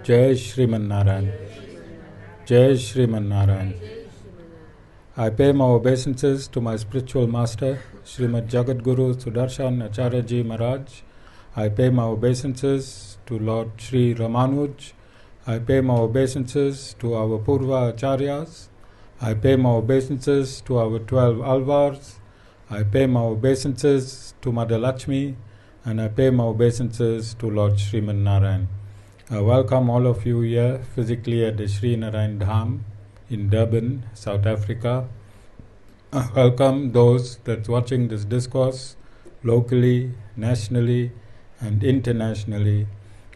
Jai Shriman Narayan. Jai Shriman Narayan. I pay my obeisances to my spiritual master, Srimad Jagadguru Sudarshan Acharya Ji Maharaj. I pay my obeisances to Lord Sri Ramanuj. I pay my obeisances to our Purva Acharyas. I pay my obeisances to our 12 Alvars. I pay my obeisances to Mother Lakshmi, and I pay my obeisances to Lord Sriman Narayan. I welcome all of you here physically at the Sri Narayan Dham in Durban, South Africa. I welcome those that's watching this discourse locally, nationally, and internationally.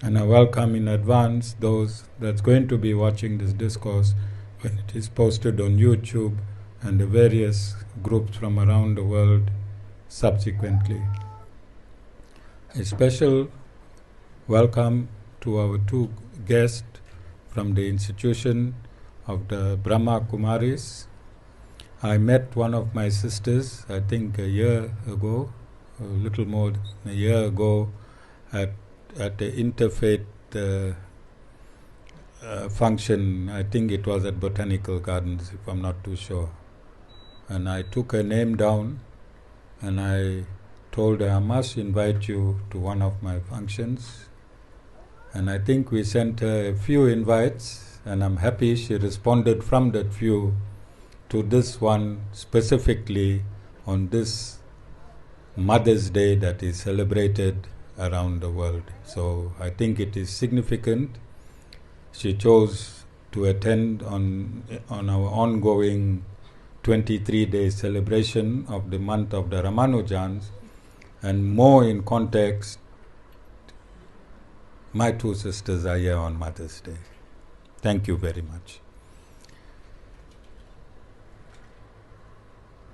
And I welcome in advance those that's going to be watching this discourse when it is posted on YouTube and the various groups from around the world subsequently. A special welcome to our two guests from the institution of the Brahma Kumaris. I met one of my sisters, I think a year ago, a little more than a year ago, at the Interfaith function. I think it was at Botanical Gardens, if I'm not too sure. And I took her name down and I told her I must invite you to one of my functions. And I think we sent her a few invites, and I'm happy she responded from that few to this one specifically on this Mother's Day that is celebrated around the world. So I think it is significant. She chose to attend on our ongoing 23-day celebration of the month of the Ramanujans, and more in context, my two sisters are here on Mother's Day. Thank you very much.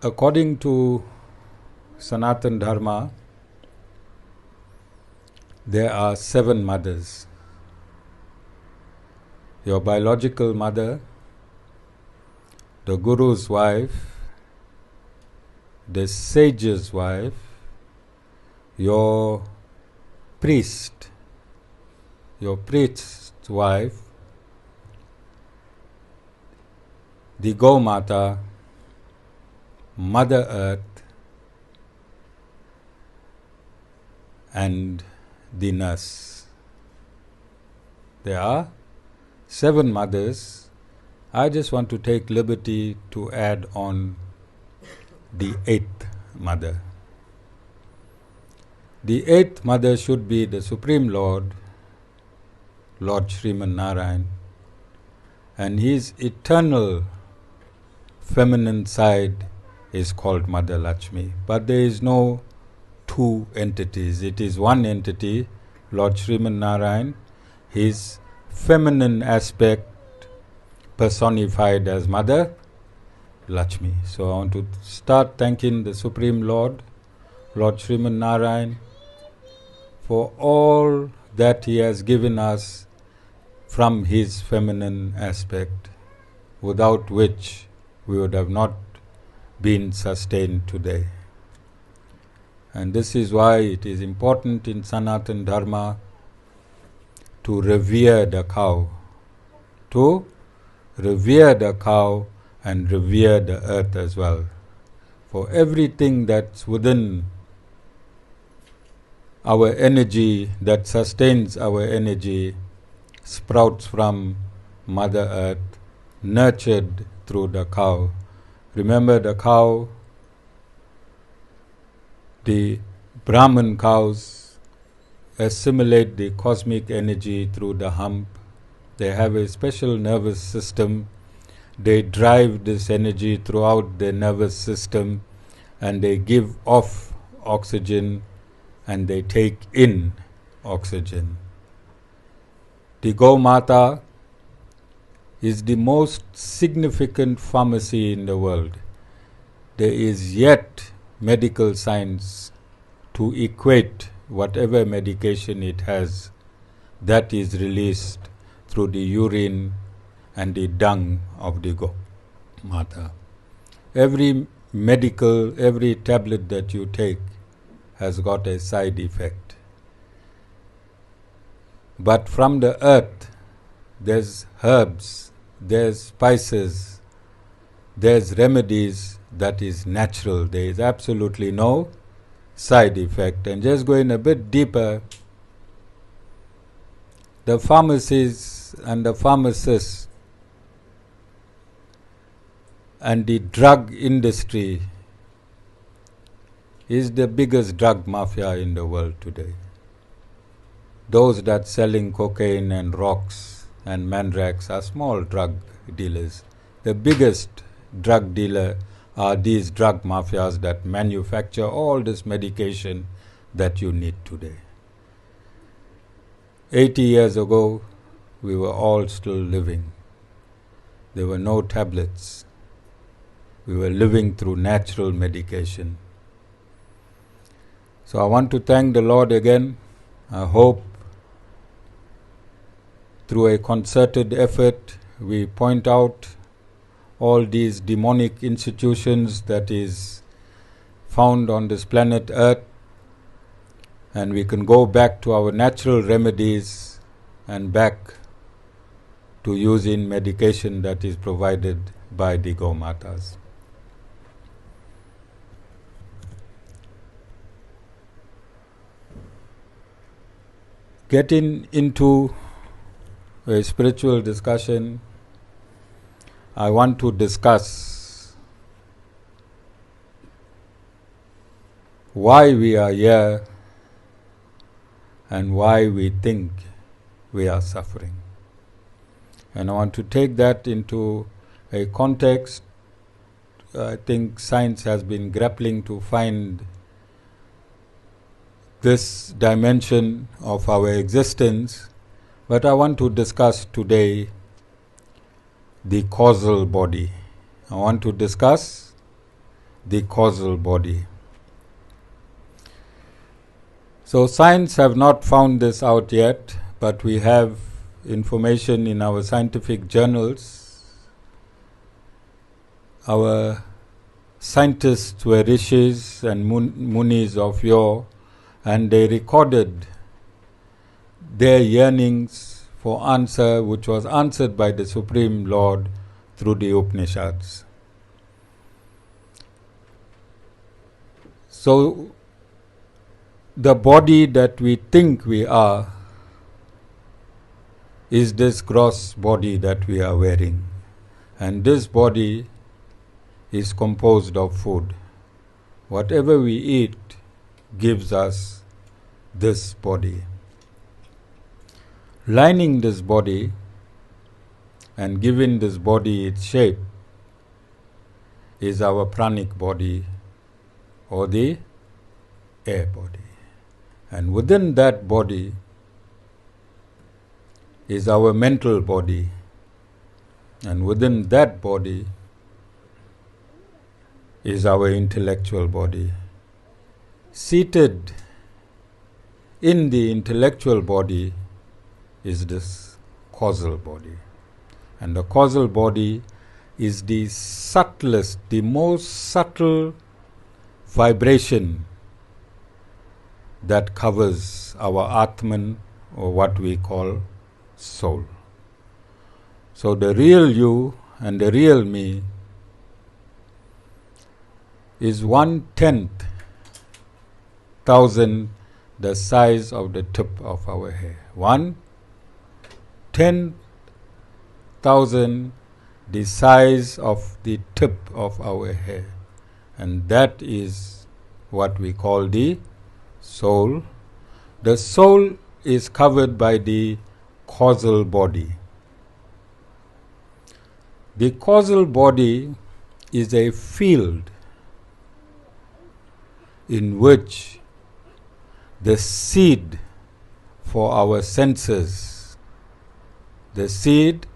According to Sanatan Dharma, there are 7 mothers. Your biological mother, the Guru's wife, the sage's wife, your priest's wife, the Gomata, Mother Earth, and the nurse. There are 7 mothers. I just want to take liberty to add on the 8th mother. The 8th mother should be the Supreme Lord, Lord Sriman Narayan, and his eternal feminine side is called Mother Lakshmi. But there is no 2 entities. It is one entity, Lord Sriman Narayan, his feminine aspect personified as Mother Lakshmi. So I want to start thanking the Supreme Lord, Lord Sriman Narayan, for all that he has given us from his feminine aspect, without which we would have not been sustained today. And this is why it is important in Sanatan Dharma to revere the cow, and revere the earth as well. For everything that's within our energy, that sustains our energy, sprouts from Mother Earth, nurtured through the cow. Remember the cow, the Brahman cows assimilate the cosmic energy through the hump. They have a special nervous system. They drive this energy throughout the nervous system, and they give off oxygen and they take in oxygen. The Gomata is the most significant pharmacy in the world. There is yet medical science to equate whatever medication it has that is released through the urine and the dung of the Gomata. Every tablet that you take has got a side effect. But from the earth, there's herbs, there's spices, there's remedies that is natural. There is absolutely no side effect. And just going a bit deeper, the pharmacies and the pharmacists and the drug industry is the biggest drug mafia in the world today. Those that selling cocaine and rocks and mandrax are small drug dealers. The biggest drug dealer are these drug mafias that manufacture all this medication that you need today. 80 years ago, we were all still living. There were no tablets. We were living through natural medication. So I want to thank the Lord again. I hope through a concerted effort we point out all these demonic institutions that is found on this planet Earth, and we can go back to our natural remedies and back to using medication that is provided by the Gomatas. Getting into a spiritual discussion, I want to discuss why we are here and why we think we are suffering. And I want to take that into a context. I think science has been grappling to find this dimension of our existence, but I want to discuss today the causal body. I want to discuss the causal body. So science have not found this out yet, but we have information in our scientific journals. Our scientists were rishis and munis of yore, and they recorded their yearnings for answer, which was answered by the Supreme Lord through the Upanishads. So, the body that we think we are is this gross body that we are wearing. And this body is composed of food. Whatever we eat gives us this body. Lining this body and giving this body its shape is our pranic body or the air body. And within that body is our mental body, and within that body is our intellectual body. Seated in the intellectual body is this causal body. And the causal body is the subtlest, the most subtle vibration that covers our Atman, or what we call soul. So the real you and the real me is 1/10,000 the size of the tip of our hair. 1/10,000 the size of the tip of our hair. And that is what we call the soul. The soul is covered by the causal body. The causal body is a field in which the seed for our senses, the seed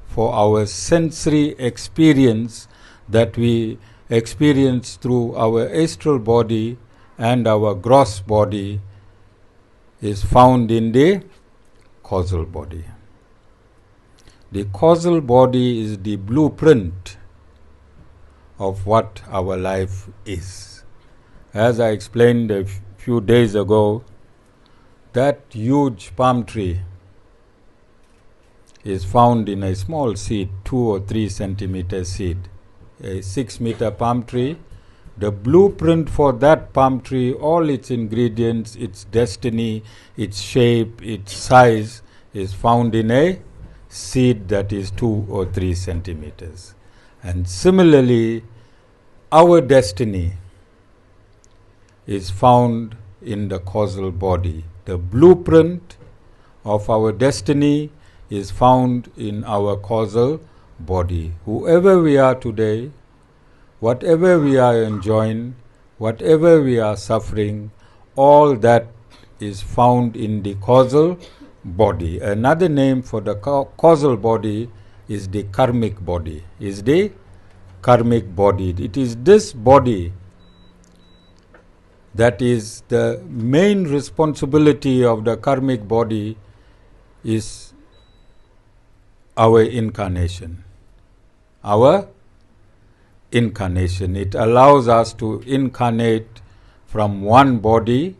for our sensory experience that we experience through our astral body and our gross body, is found in the causal body. The causal body is the blueprint of what our life is. As I explained a few days ago, that huge palm tree is found in a small seed, 2 or 3 centimeter seed. A 6-meter palm tree, the blueprint for that palm tree, all its ingredients, its destiny, its shape, its size, is found in a seed that is 2 or 3 centimeters. And similarly, our destiny is found in the causal body. The blueprint of our destiny is found in our causal body. Whoever we are today, whatever we are enjoying, whatever we are suffering, all that is found in the causal body. Another name for the causal body is the karmic body. Is the karmic body. It is this body that is the main responsibility of the karmic body, is our incarnation. Our incarnation. It allows us to incarnate from one body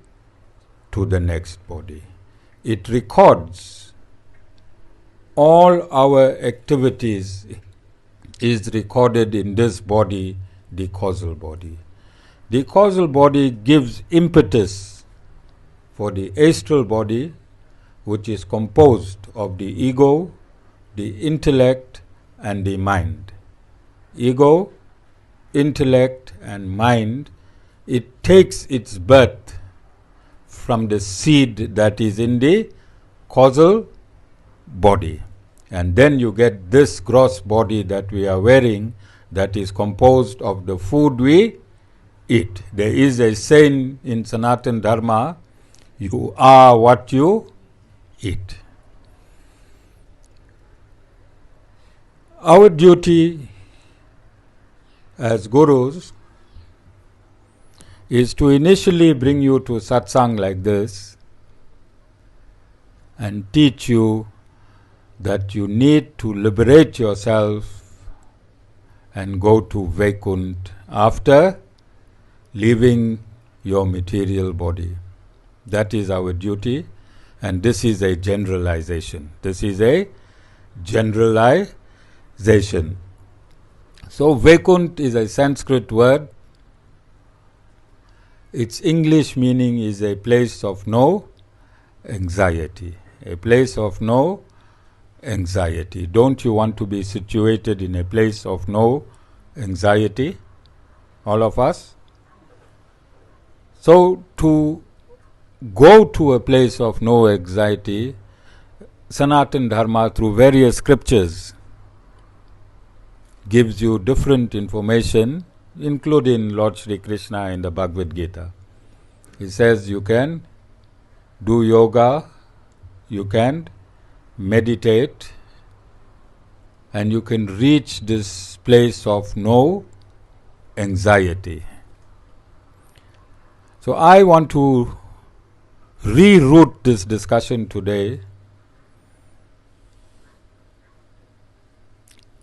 to the next body. It records all our activities, is recorded in this body, the causal body. The causal body gives impetus for the astral body, which is composed of the ego, the intellect, and the mind. Ego, intellect, and mind, it takes its birth from the seed that is in the causal body. And then you get this gross body that we are wearing, that is composed of the food we eat. There is a saying in Sanatana Dharma, you are what you eat. Our duty as gurus is to initially bring you to satsang like this and teach you that you need to liberate yourself and go to Vaikunt after leaving your material body. That is our duty, and this is a generalization. This is a generalization. So Vaikunt is a Sanskrit word. Its English meaning is a place of no anxiety. A place of no anxiety. Don't you want to be situated in a place of no anxiety? All of us? So to go to a place of no anxiety, Sanatana Dharma through various scriptures gives you different information, including Lord Sri Krishna in the Bhagavad Gita. He says you can do yoga, you can meditate, and you can reach this place of no anxiety. So I want to reroute this discussion today,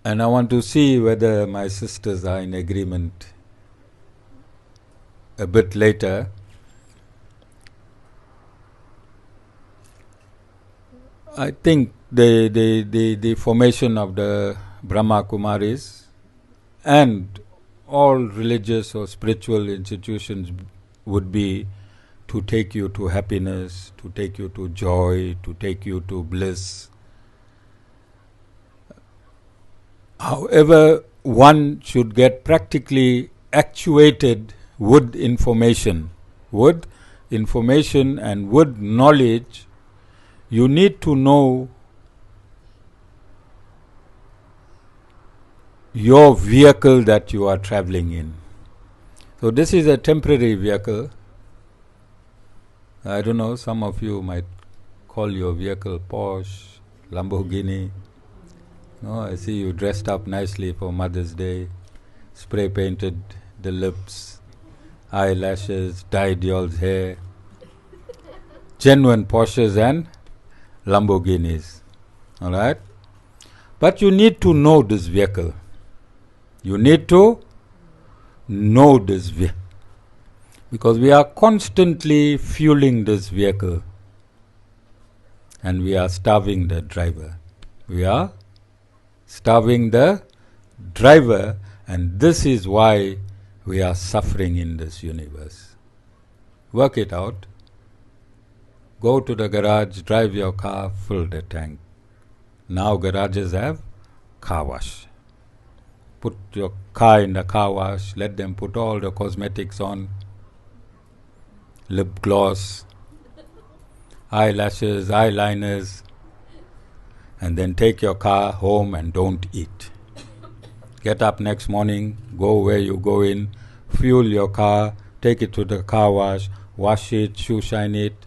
and I want to see whether my sisters are in agreement a bit later. I think the formation of the Brahma Kumaris and all religious or spiritual institutions would be to take you to happiness, to take you to joy, to take you to bliss. However, one should get practically actuated with information. With information and with knowledge, you need to know your vehicle that you are traveling in. So this is a temporary vehicle. I don't know, some of you might call your vehicle Porsche, Lamborghini. No, I see you dressed up nicely for Mother's Day, spray painted the lips, eyelashes, dyed y'all's hair. Genuine Porsches and Lamborghinis. Alright? But you need to know this vehicle. You need to know this vehicle. Because we are constantly fueling this vehicle and we are starving the driver. We are starving the driver, and this is why we are suffering in this universe. Work it out. Go to the garage, drive your car, fill the tank. Now garages have car wash. Put your car in the car wash, let them put all the cosmetics on, lip gloss, eyelashes, eyeliners, and then take your car home and don't eat. Get up next morning, go where you go in, fuel your car, take it to the car wash it, shoe shine it.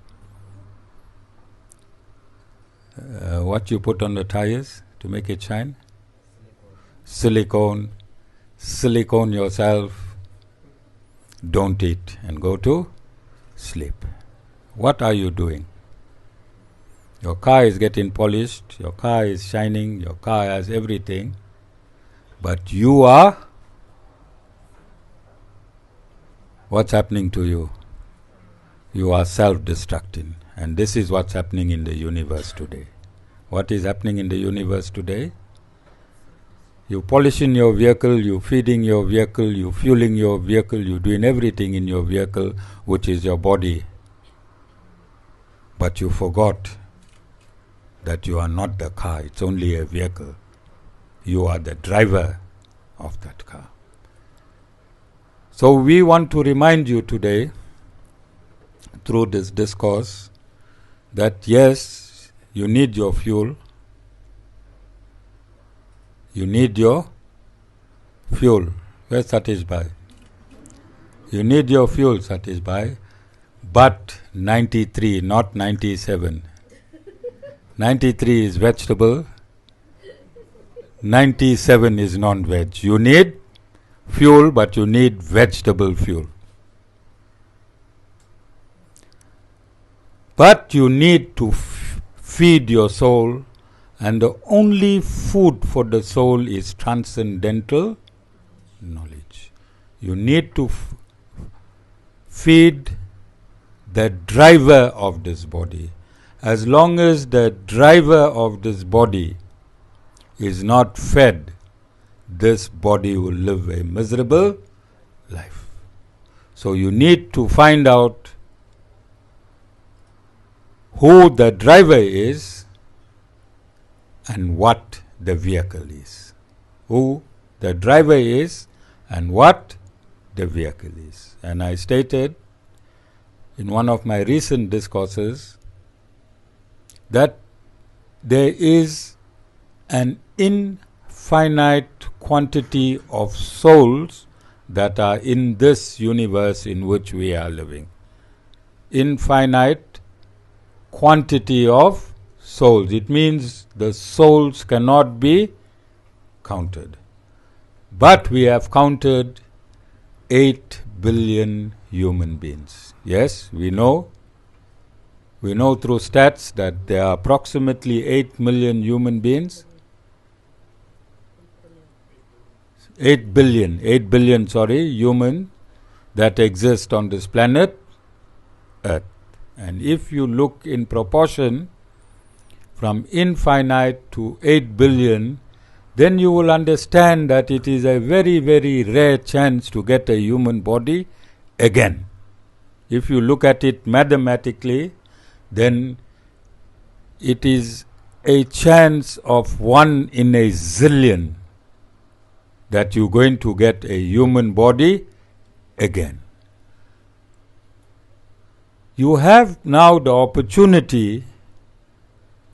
What you put on the tires to make it shine? Silicone yourself, don't eat and go to sleep. What are you doing? Your car is getting polished, your car is shining, your car has everything, but you are, what's happening to you? You are self-destructing, and this is what's happening in the universe today. What is happening in the universe today? You polishing your vehicle, you feeding your vehicle, you fueling your vehicle, you doing everything in your vehicle, which is your body. But you forgot that you are not the car, it's only a vehicle. You are the driver of that car. So we want to remind you today, through this discourse, that yes, you need your fuel. You need your fuel. Where's Satish Bhai? You need your fuel, Satish Bhai, but 93, not 97. 93 is vegetable, 97 is non-veg. You need fuel, but you need vegetable fuel. But you need to feed your soul, and the only food for the soul is transcendental knowledge. You need to feed the driver of this body. As long as the driver of this body is not fed, this body will live a miserable life. So you need to find out who the driver is and what the vehicle is. Who the driver is and what the vehicle is. And I stated in one of my recent discourses that there is an infinite quantity of souls that are in this universe in which we are living. Infinite quantity of souls. It means the souls cannot be counted. But we have counted 8 billion human beings. Yes, we know through stats that there are approximately 8 million human beings. 8 billion human that exist on this planet Earth. And if you look in proportion from infinite to 8 billion, then you will understand that it is a very, very rare chance to get a human body again. If you look at it mathematically, then it is a chance of 1 in a zillion that you're going to get a human body again. You have now the opportunity,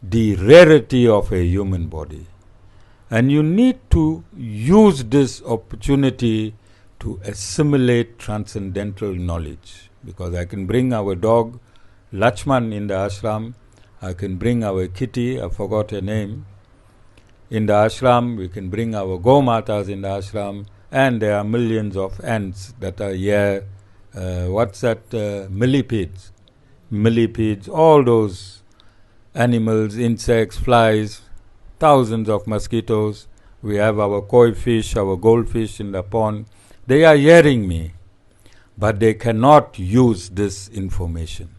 the rarity of a human body, and you need to use this opportunity to assimilate transcendental knowledge. Because I can bring our dog Lachman in the ashram, I can bring our kitty, I forgot her name, in the ashram, we can bring our Go-matas in the ashram, and there are millions of ants that are here. Millipedes, all those animals, insects, flies, thousands of mosquitoes. We have our koi fish, our goldfish in the pond. They are hearing me, but they cannot use this information.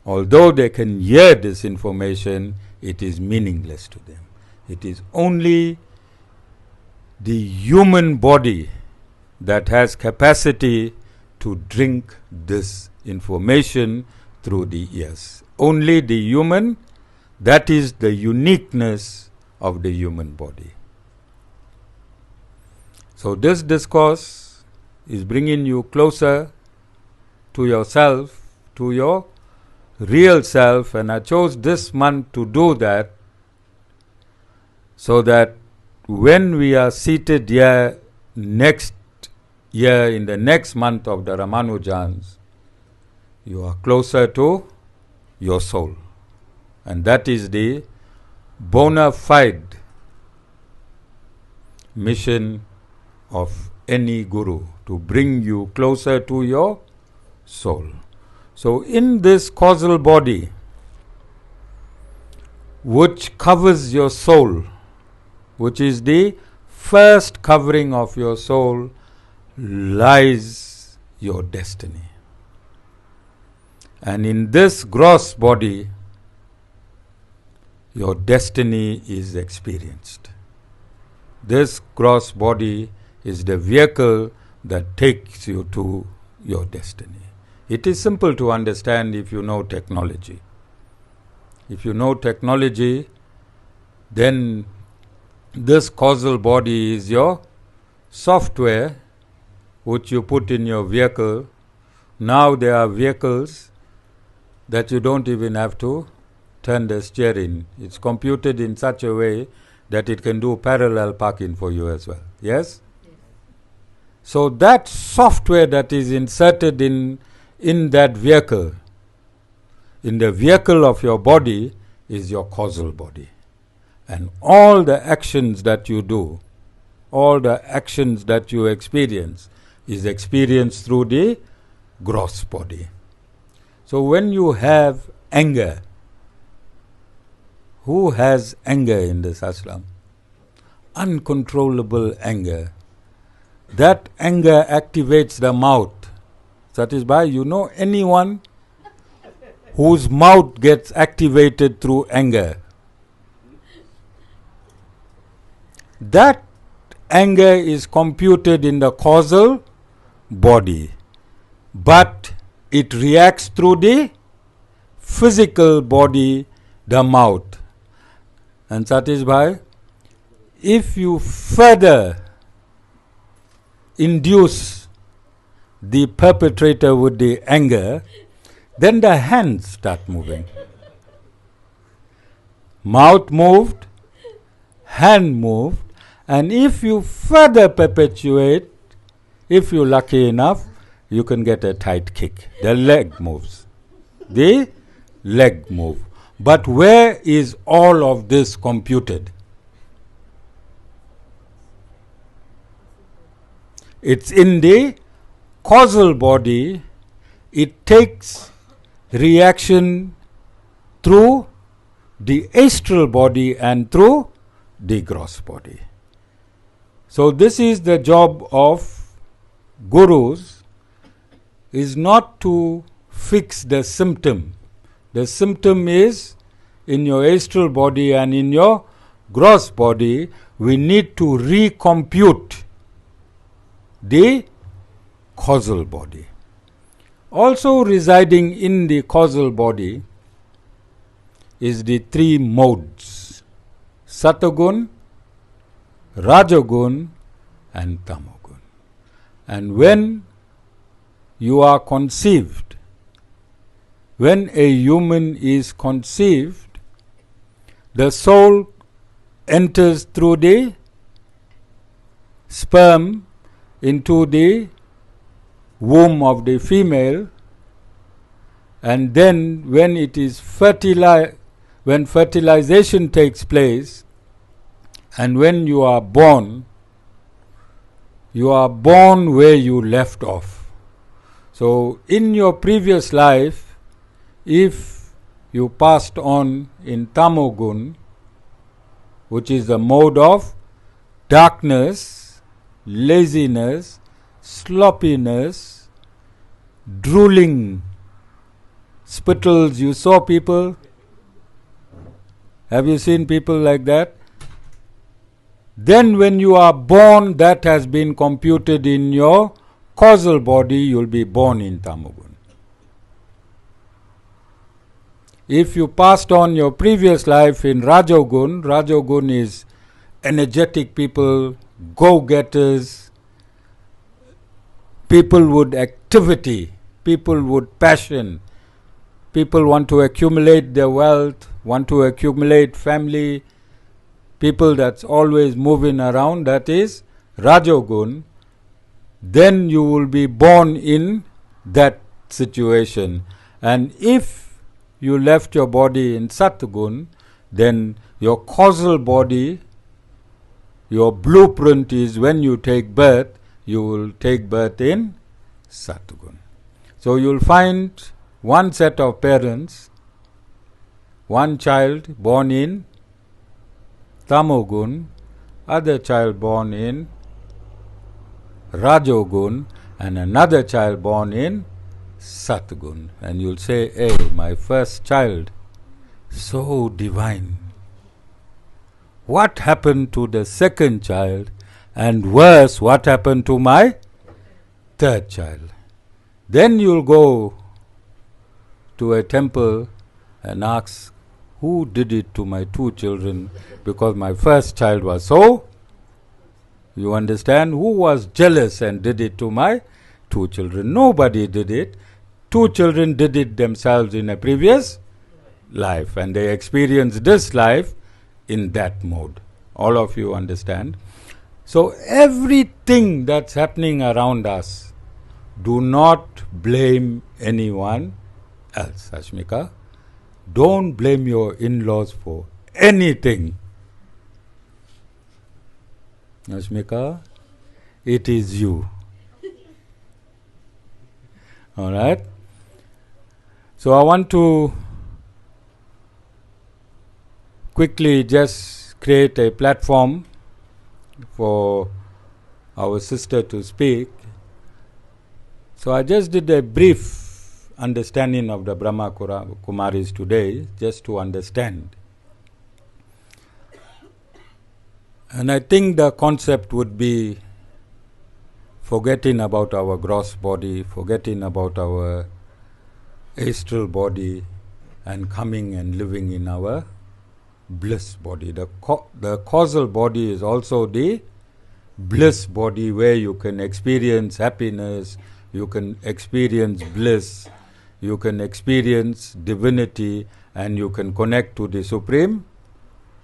Although they can hear this information, it is meaningless to them. It is only the human body that has capacity to drink this information through the ears. Only the human, that is the uniqueness of the human body. So this discourse is bringing you closer to yourself, to your real self, and I chose this month to do that so that when we are seated here next year in the next month of the Ramanujans, you are closer to your soul. And that is the bona fide mission of any guru, to bring you closer to your soul. So in this causal body, which covers your soul, which is the first covering of your soul, lies your destiny. And in this gross body, your destiny is experienced. This gross body is the vehicle that takes you to your destiny. It is simple to understand if you know technology. If you know technology, then this causal body is your software which you put in your vehicle. Now there are vehicles that you don't even have to turn the steering. It's computed in such a way that it can do parallel parking for you as well. Yes? So that software that is inserted in that vehicle, in the vehicle of your body, is your causal body. And all the actions that you do, all the actions that you experience, is experienced through the gross body. So when you have anger, who has anger in this ashram? Uncontrollable anger. That anger activates the mouth. That is why you know anyone whose mouth gets activated through anger. That anger is computed in the causal body, but it reacts through the physical body, the mouth. And that is why if you further induce the perpetrator with the anger, then the hands start moving. Mouth moved, hand moved, and if you further perpetuate, if you're lucky enough, you can get a tight kick. The leg moves. The leg moves. But where is all of this computed? It's in the causal body. It takes reaction through the astral body and through the gross body. So this is the job of gurus, is not to fix the symptom. The symptom is in your astral body and in your gross body. We need to recompute the causal body. Also residing in the causal body is the three modes: Satagun, Rajagun and Tamagun. And when you are conceived, when a human is conceived, the soul enters through the sperm into the womb of the female, and then when it is when fertilization takes place, and when you are born where you left off. So in your previous life, if you passed on in Tamogun, which is the mode of darkness, laziness, sloppiness, drooling, spittles, you saw people, Have you seen people like that? Then when you are born, that has been computed in your causal body, you'll be born in Tamogun. If you passed on your previous life in Rajogun is energetic people, go-getters, people with activity, people with passion, people want to accumulate their wealth, want to accumulate family, people that's always moving around, that is Rajogun. Then you will be born in that situation. And if you left your body in Satgun, then your causal body, your blueprint is when you take birth, you will take birth in Satgun. So you'll find one set of parents, one child born in Tamogun, other child born in Rajogun, and another child born in Satgun. And you'll say, hey, my first child, so divine. What happened to the second child? And worse, what happened to my third child? Then you'll go to a temple and ask, who did it to my two children? Because my first child was so. You understand? Who was jealous and did it to my two children? Nobody did it. Two children did it themselves in a previous life, and they experienced this life in that mode. All of you understand? So everything that's happening around us, do not blame anyone else, Ashmika. Don't blame your in-laws for anything. Ashmika, it is you. All right? So I want to quickly just create a platform for our sister to speak. So I just did a brief understanding of the Brahma Kumaris today, just to understand. And I think the concept would be forgetting about our gross body, forgetting about our astral body, and coming and living in our bliss body. The causal body is also the bliss body, where you can experience happiness, you can experience bliss, you can experience divinity, and you can connect to the Supreme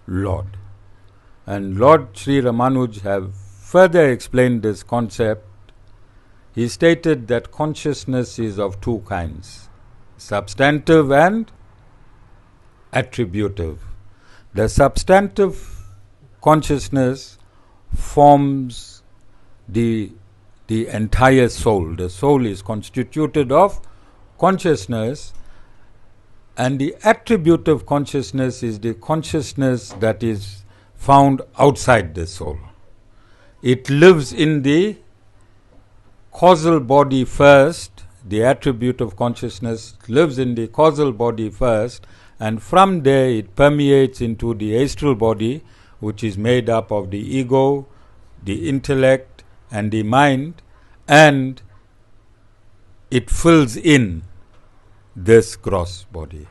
Lord. And Lord Sri Ramanuj have further explained this concept. He stated that consciousness is of two kinds, substantive and attributive. The substantive consciousness forms the entire soul. The soul is constituted of consciousness, and the attributive consciousness is the consciousness that is found outside the soul. It lives in the causal body first. The attributive consciousness lives in the causal body first, and from there it permeates into the astral body, which is made up of the ego, the intellect, and the mind, and it fills in this gross body.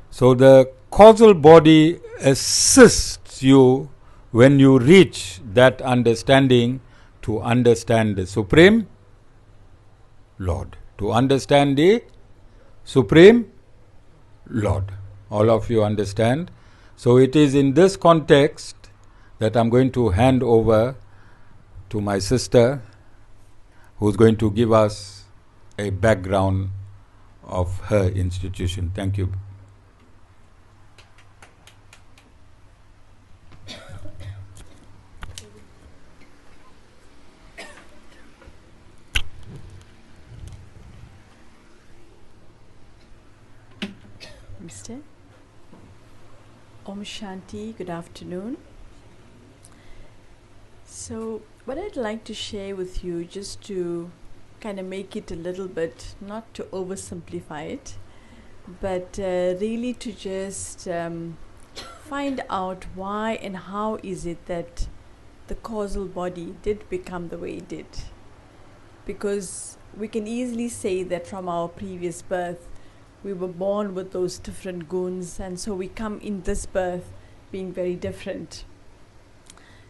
So the causal body assists you when you reach that understanding to understand the Supreme Lord, to understand the Supreme Lord. All of you understand? So it is in this context that I'm going to hand over to my sister, who's going to give us a background of her institution. Thank you. Mr. Om Shanti, good afternoon. So what I'd like to share with you, just to kind of make it a little bit, not to oversimplify it, but really to just find out why and how is it that the causal body did become the way it did. Because we can easily say that from our previous birth, we were born with those different guns, and so we come in this birth being very different.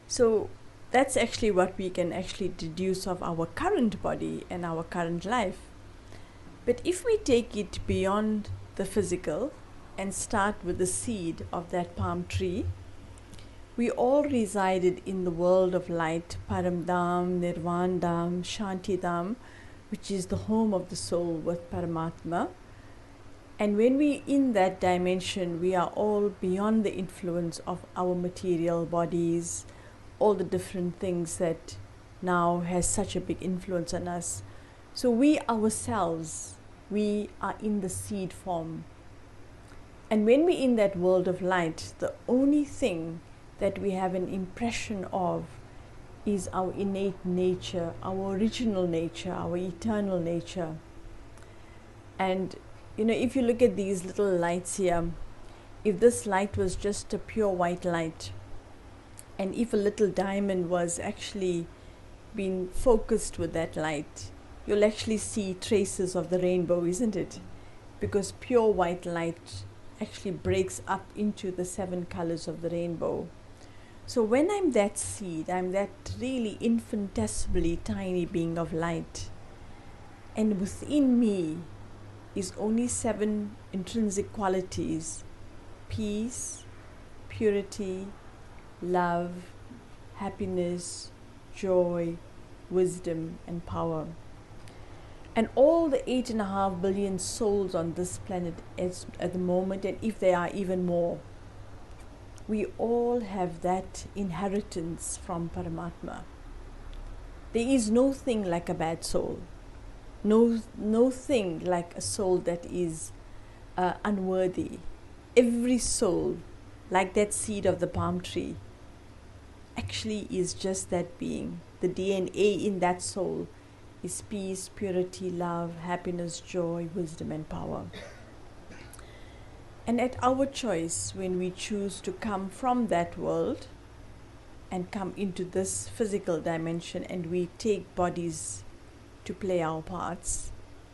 So that's actually what we can actually deduce of our current body and our current life. But if we take it beyond the physical and start with the seed of that palm tree, we all resided in the world of light, Param Dham, Nirvan Dham, Shanti Dham, which is the home of the soul with Paramatma. And when we in that dimension, we are all beyond the influence of our material bodies, all the different things that now has such a big influence on us. So we ourselves, we are in the seed form. And when we're in that world of light, the only thing that we have an impression of is our innate nature, our original nature, our eternal nature. And if you look at these little lights here, if this light was just a pure white light, and if a little diamond was actually being focused with that light, you'll actually see traces of the rainbow, isn't it? Because pure white light actually breaks up into the 7 colors of the rainbow. So when I'm that seed, I'm that really infinitesimally tiny being of light, and within me is only 7 intrinsic qualities: peace, purity, love, happiness, joy, wisdom, and power. And all the 8.5 billion souls on this planet at the moment, and if there are even more, we all have that inheritance from Paramatma. There is no thing like a bad soul. No thing like a soul that is unworthy. Every soul, like that seed of the palm tree, actually is just that being. The DNA in that soul is peace, purity, love, happiness, joy, wisdom, and power. And at our choice, when we choose to come from that world and come into this physical dimension, and we take bodies to play our parts,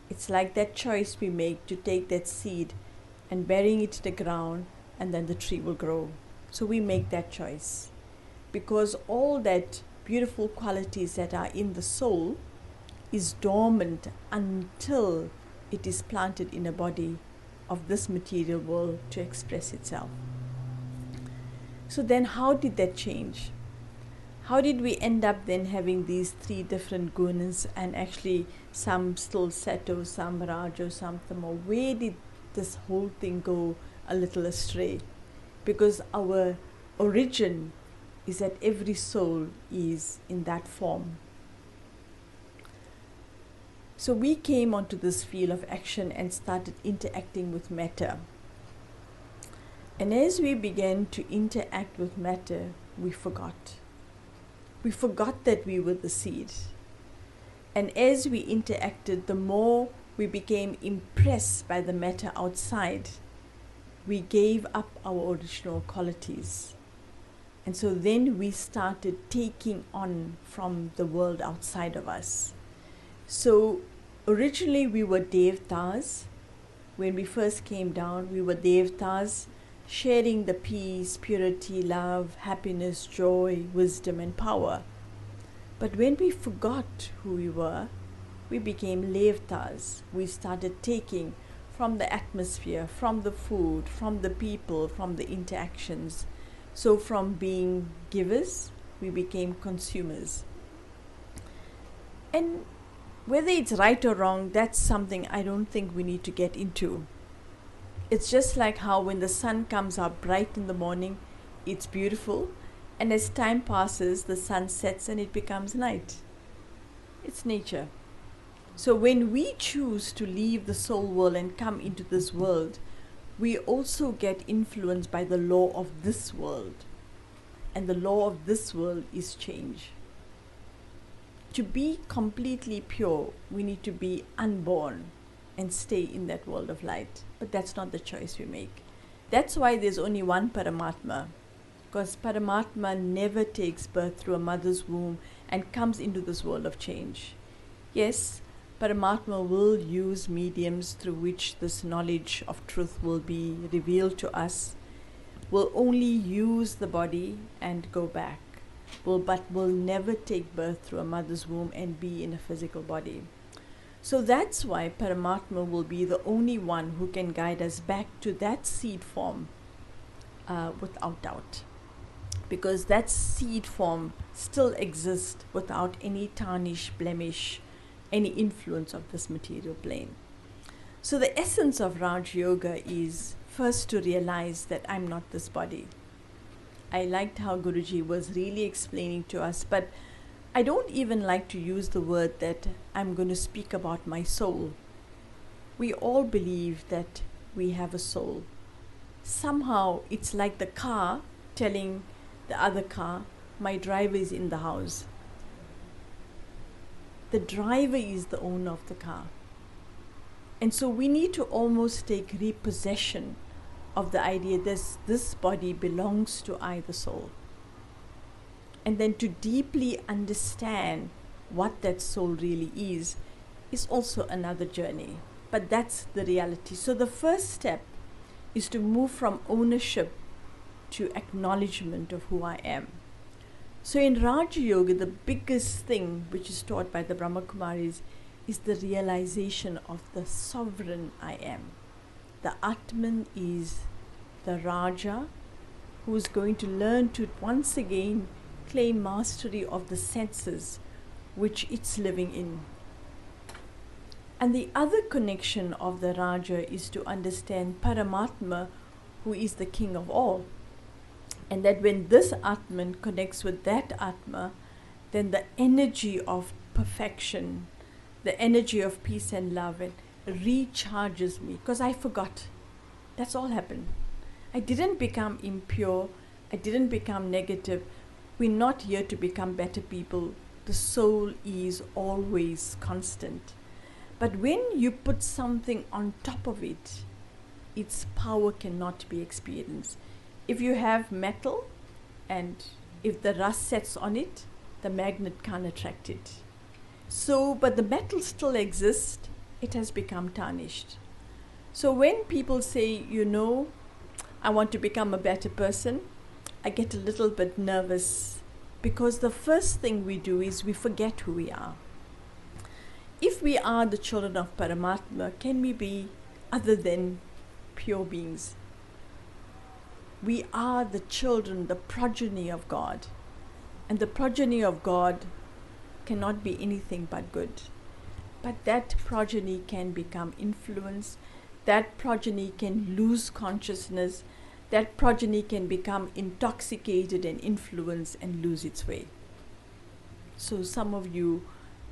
it's like that choice we make to take that seed and burying it in the ground, and then the tree will grow. So we make that choice, because all that beautiful qualities that are in the soul is dormant until it is planted in a body of this material world to express itself. So then how did that change? How did we end up then having these 3 different gunas, and actually some still sattva, some raja, some tamo? Where did this whole thing go a little astray? Because our origin is that every soul is in that form. So we came onto this field of action and started interacting with matter. And as we began to interact with matter, we forgot. We forgot that we were the seed. And as we interacted, the more we became impressed by the matter outside, we gave up our original qualities. And so then we started taking on from the world outside of us. So originally we were Devtas. When we first came down, we were Devtas, sharing the peace, purity, love, happiness, joy, wisdom, and power. But when we forgot who we were, we became Levtas. We started taking from the atmosphere, from the food, from the people, from the interactions. So from being givers, we became consumers. And whether it's right or wrong, that's something I don't think we need to get into. It's just like how when the sun comes up bright in the morning, it's beautiful, and as time passes, the sun sets and it becomes night. It's nature. So when we choose to leave the soul world and come into this world, we also get influenced by the law of this world. And the law of this world is change. To be completely pure, we need to be unborn and stay in that world of light. But that's not the choice we make. That's why there's only one Paramatma, because Paramatma never takes birth through a mother's womb and comes into this world of change. Yes, Paramatma will use mediums through which this knowledge of truth will be revealed to us, will only use the body and go back, but will never take birth through a mother's womb and be in a physical body. So that's why Paramatma will be the only one who can guide us back to that seed form without doubt. Because that seed form still exists without any tarnish, blemish, any influence of this material plane. So the essence of Raj Yoga is first to realize that I'm not this body. I liked how Guruji was really explaining to us, but I don't even like to use the word that I'm going to speak about my soul. We all believe that we have a soul. Somehow it's like the car telling the other car, my driver is in the house. The driver is the owner of the car. And so we need to almost take repossession of the idea that this body belongs to I, the soul. And then to deeply understand what that soul really is also another journey. But that's the reality. So the first step is to move from ownership to acknowledgement of who I am. So in Raja Yoga, the biggest thing which is taught by the Brahma Kumaris is the realization of the sovereign I am. The Atman is the Raja who is going to learn to once again claim mastery of the senses which it's living in. And the other connection of the Raja is to understand Paramatma, who is the king of all. And that when this Atman connects with that Atma, then the energy of perfection, the energy of peace and love, it recharges me. Because I forgot. That's all happened. I didn't become impure. I didn't become negative. We're not here to become better people. The soul is always constant. But when you put something on top of it, its power cannot be experienced. If you have metal and if the rust sets on it, the magnet can't attract it. So, but the metal still exists, it has become tarnished. So when people say, I want to become a better person, I get a little bit nervous because the first thing we do is we forget who we are. If we are the children of Paramatma, can we be other than pure beings? We are the children, the progeny of God. And the progeny of God cannot be anything but good. But that progeny can become influenced. That progeny can lose consciousness. That progeny can become intoxicated and influenced and lose its way. So some of you,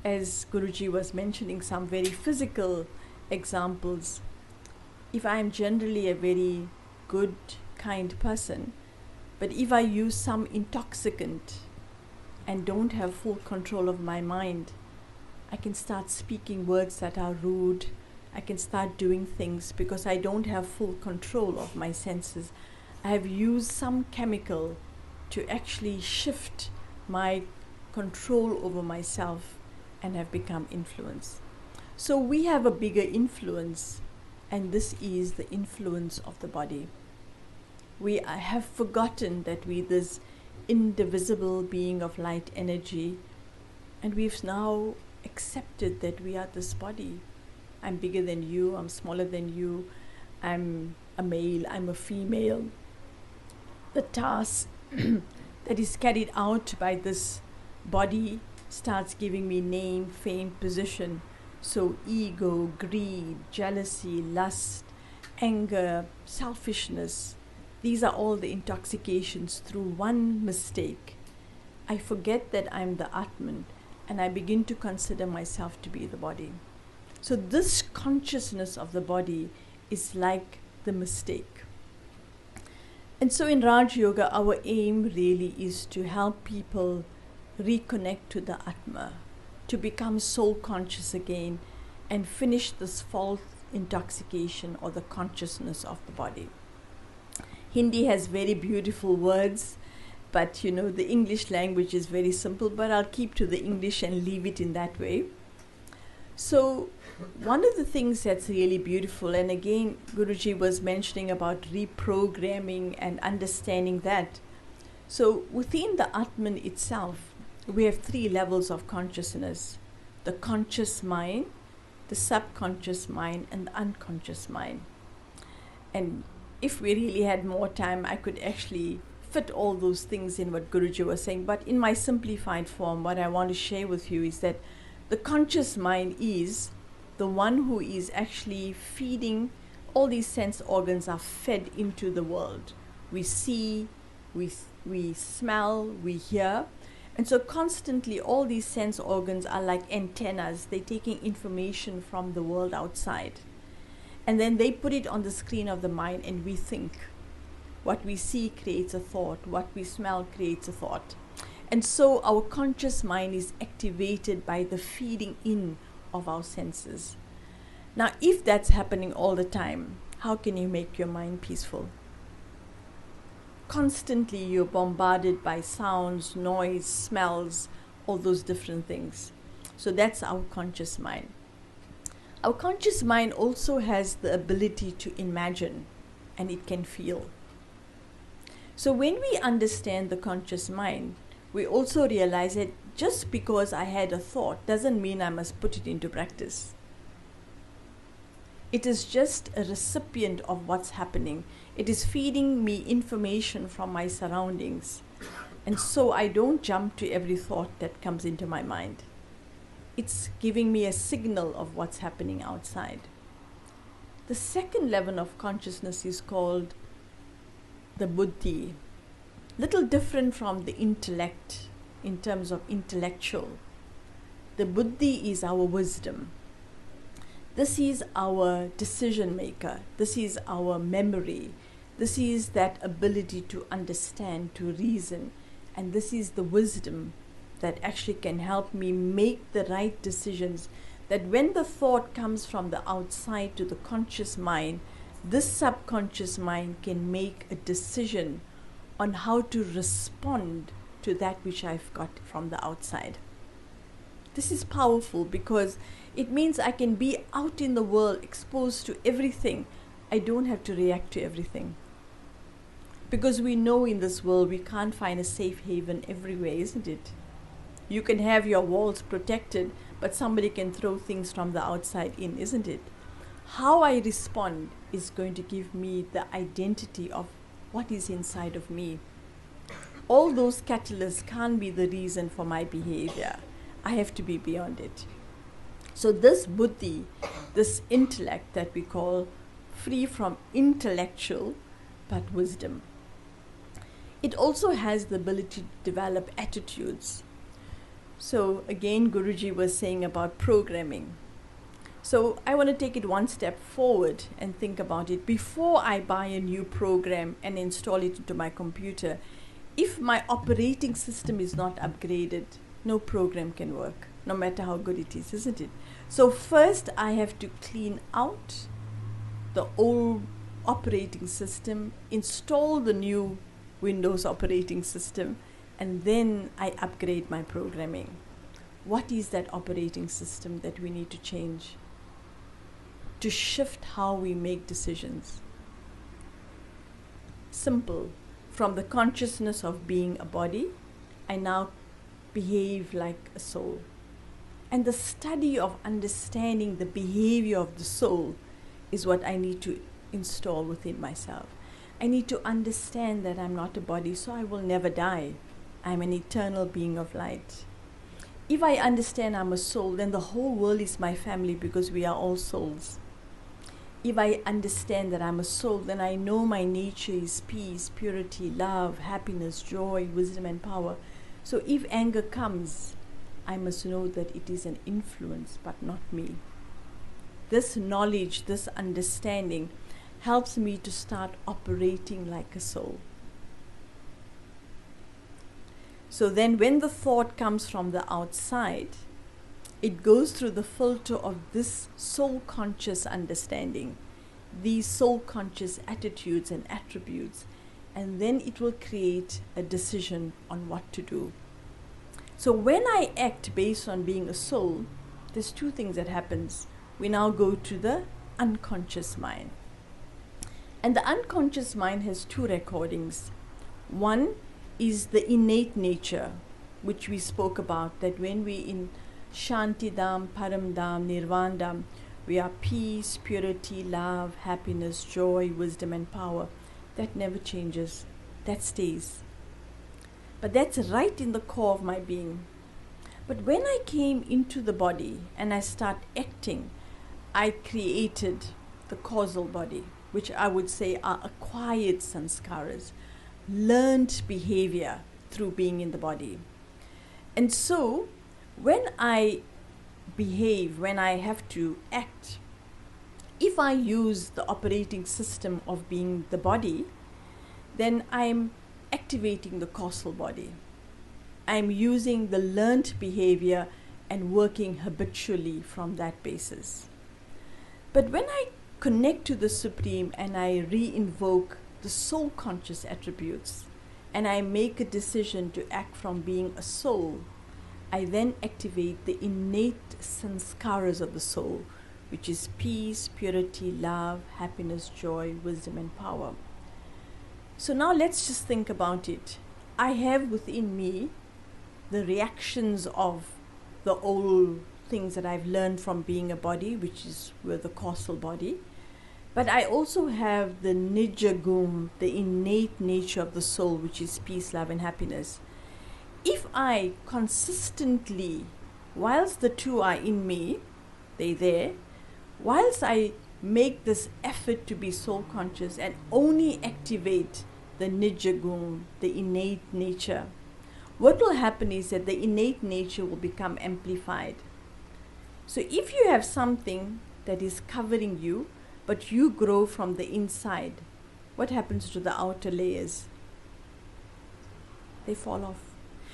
as Guruji was mentioning some very physical examples, if I am generally a very good, kind person, but if I use some intoxicant and don't have full control of my mind, I can start speaking words that are rude. I can start doing things because I don't have full control of my senses. I have used some chemical to actually shift my control over myself and have become influenced. So we have a bigger influence, and this is the influence of the body. We have forgotten that we this indivisible being of light energy, and we've now accepted that we are this body. I'm bigger than you, I'm smaller than you, I'm a male, I'm a female. The task that is carried out by this body starts giving me name, fame, position. So ego, greed, jealousy, lust, anger, selfishness, these are all the intoxications through one mistake. I forget that I'm the Atman and I begin to consider myself to be the body. So this consciousness of the body is like the mistake. And so in Raj Yoga, our aim really is to help people reconnect to the Atma, to become soul conscious again and finish this false intoxication or the consciousness of the body. Hindi has very beautiful words, but you know, the English language is very simple, but I'll keep to the English and leave it in that way. So one of the things that's really beautiful, and again, Guruji was mentioning about reprogramming and understanding that. So within the Atman itself, we have 3 levels of consciousness: the conscious mind, the subconscious mind, and the unconscious mind. And if we really had more time, I could actually fit all those things in what Guruji was saying. But in my simplified form, what I want to share with you is that the conscious mind is the one who is actually feeding. All these sense organs are fed into the world. We see, we smell, we hear. And so constantly all these sense organs are like antennas. They're taking information from the world outside. And then they put it on the screen of the mind and we think. What we see creates a thought. What we smell creates a thought. And so our conscious mind is activated by the feeding in of our senses. Now, if that's happening all the time, how can you make your mind peaceful? Constantly you're bombarded by sounds, noise, smells, all those different things. So that's our conscious mind. Our conscious mind also has the ability to imagine, and it can feel. So when we understand the conscious mind, we also realize that just because I had a thought doesn't mean I must put it into practice. It is just a recipient of what's happening. It is feeding me information from my surroundings. And so I don't jump to every thought that comes into my mind. It's giving me a signal of what's happening outside. The second level of consciousness is called the buddhi. Little different from the intellect in terms of intellectual. The buddhi is our wisdom. This is our decision maker. This is our memory. This is that ability to understand, to reason. And this is the wisdom that actually can help me make the right decisions. That when the thought comes from the outside to the conscious mind, this subconscious mind can make a decision on how to respond to that which I've got from the outside. This is powerful because it means I can be out in the world exposed to everything. I don't have to react to everything. Because we know in this world we can't find a safe haven everywhere, isn't it? You can have your walls protected, but somebody can throw things from the outside in, isn't it? How I respond is going to give me the identity of what is inside of me. All those catalysts can't be the reason for my behavior. I have to be beyond it. So this buddhi, this intellect that we call free from intellectual but wisdom. It also has the ability to develop attitudes. So again, Guruji was saying about programming. So I want to take it one step forward and think about it. Before I buy a new program and install it into my computer, if my operating system is not upgraded, no program can work, no matter how good it is, isn't it? So first I have to clean out the old operating system, install the new Windows operating system, and then I upgrade my programming. What is that operating system that we need to change to shift how we make decisions? Simple. From the consciousness of being a body, I now behave like a soul. And the study of understanding the behavior of the soul is what I need to install within myself. I need to understand that I'm not a body, so I will never die. I'm an eternal being of light. If I understand I'm a soul, then the whole world is my family because we are all souls. If I understand that I'm a soul, then I know my nature is peace, purity, love, happiness, joy, wisdom, and power. So if anger comes, I must know that it is an influence, but not me. This knowledge, this understanding helps me to start operating like a soul. So then when the thought comes from the outside, it goes through the filter of this soul-conscious understanding, these soul-conscious attitudes and attributes, and then it will create a decision on what to do. So when I act based on being a soul, there's two things that happens. We now go to the unconscious mind. And the unconscious mind has two recordings. One is the innate nature, which we spoke about, that when we in Shanti Dham, Param Dham, Nirvan Dham, we are peace, purity, love, happiness, joy, wisdom and power. That never changes. That stays. But that's right in the core of my being. But when I came into the body and I start acting, I created the causal body, which I would say are acquired sanskaras, learned behavior through being in the body. And so when I behave, when I have to act, if I use the operating system of being the body, then I'm activating the causal body. I'm using the learned behavior and working habitually from that basis. But when I connect to the Supreme and I re-invoke the soul conscious attributes and I make a decision to act from being a soul, I then activate the innate sanskaras of the soul, which is peace, purity, love, happiness, joy, wisdom and power. So now let's just think about it. I have within me the reactions of the old things that I've learned from being a body, which is with the causal body. But I also have the nijagum, the innate nature of the soul, which is peace, love and happiness. If I consistently, whilst the two are in me, they're there, whilst I make this effort to be soul conscious and only activate the nijagum, the innate nature, what will happen is that the innate nature will become amplified. So if you have something that is covering you, but you grow from the inside, what happens to the outer layers? They fall off.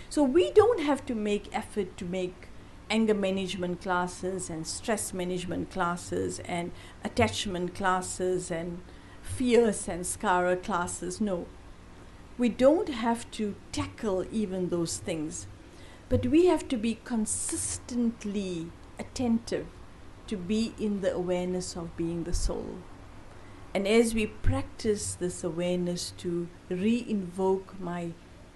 So we don't have to make effort to make anger management classes and stress management classes and attachment classes and fear sanskara classes. No. We don't have to tackle even those things, but we have to be consistently attentive to be in the awareness of being the soul. And as we practice this awareness to re-invoke my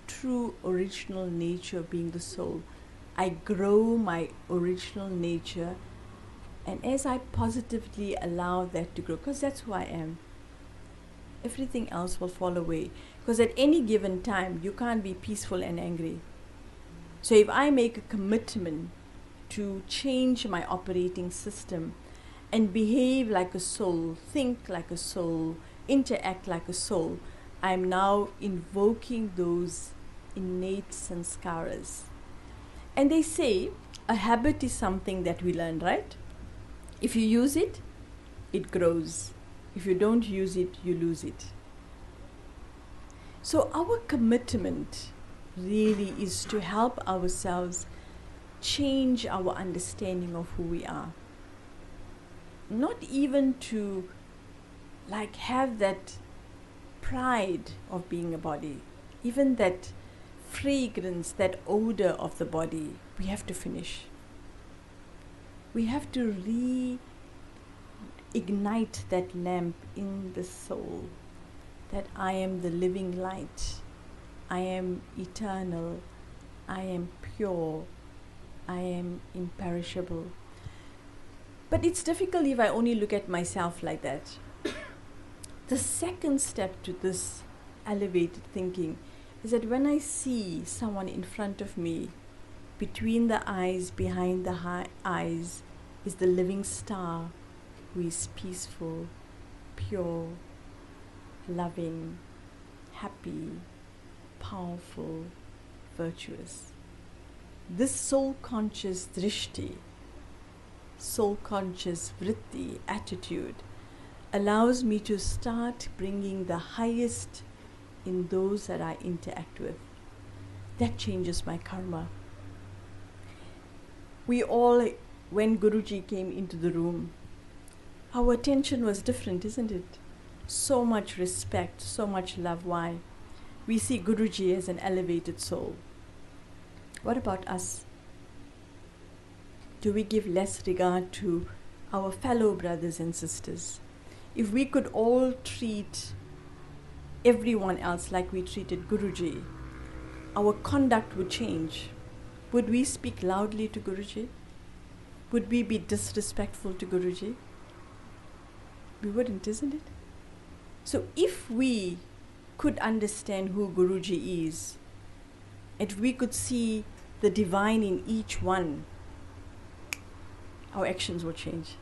true original nature of being the soul, I grow my original nature, and as I positively allow that to grow, because that's who I am, everything else will fall away. Because at any given time, you can't be peaceful and angry. So if I make a commitment to change my operating system and behave like a soul, think like a soul, interact like a soul, I'm now invoking those innate sanskaras. And they say a habit is something that we learn, right? If you use it, it grows. If you don't use it, you lose it. So our commitment really is to help ourselves change our understanding of who we are. Not even to have that pride of being a body, even that fragrance, that odor of the body, we have to finish. We have to reignite that lamp in the soul, that I am the living light, I am eternal, I am pure, I am imperishable. But it's difficult if I only look at myself like that. The second step to this elevated thinking is that when I see someone in front of me, between the eyes, behind the eyes, is the living star who is peaceful, pure, loving, happy, powerful, virtuous. This soul-conscious drishti, soul-conscious vritti, attitude, allows me to start bringing the highest in those that I interact with. That changes my karma. We all, when Guruji came into the room, our attention was different, isn't it? So much respect, so much love. Why? we see Guruji as an elevated soul. What about us? Do we give less regard to our fellow brothers and sisters? If we could all treat everyone else like we treated Guruji, our conduct would change. Would we speak loudly to Guruji? Would we be disrespectful to Guruji? We wouldn't, isn't it? So if we could understand who Guruji is, if we could see the divine in each one, our actions will change.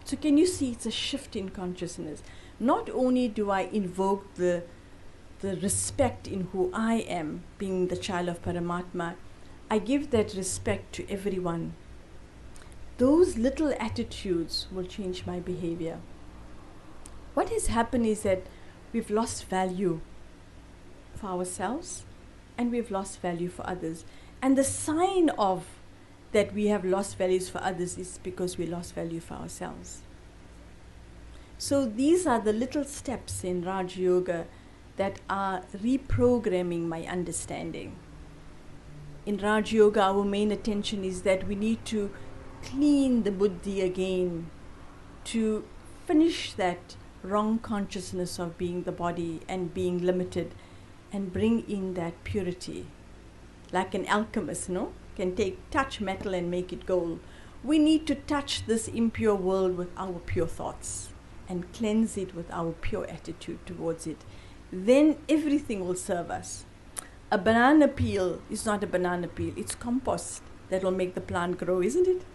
So can you see it's a shift in consciousness? Not only do I invoke the respect in who I am, being the child of Paramatma, I give that respect to everyone. Those little attitudes will change my behavior. What has happened is that we've lost value for ourselves and we've lost value for others. And the sign of that we have lost values for others is because we lost value for ourselves. So these are the little steps in Raj Yoga that are reprogramming my understanding. In Raj Yoga, our main attention is that we need to clean the buddhi again, to finish that wrong consciousness of being the body and being limited, and bring in that purity. Like an alchemist, can touch metal and make it gold. We need to touch this impure world with our pure thoughts and cleanse it with our pure attitude towards it. Then everything will serve us. A banana peel is not a banana peel, it's compost that will make the plant grow, isn't it?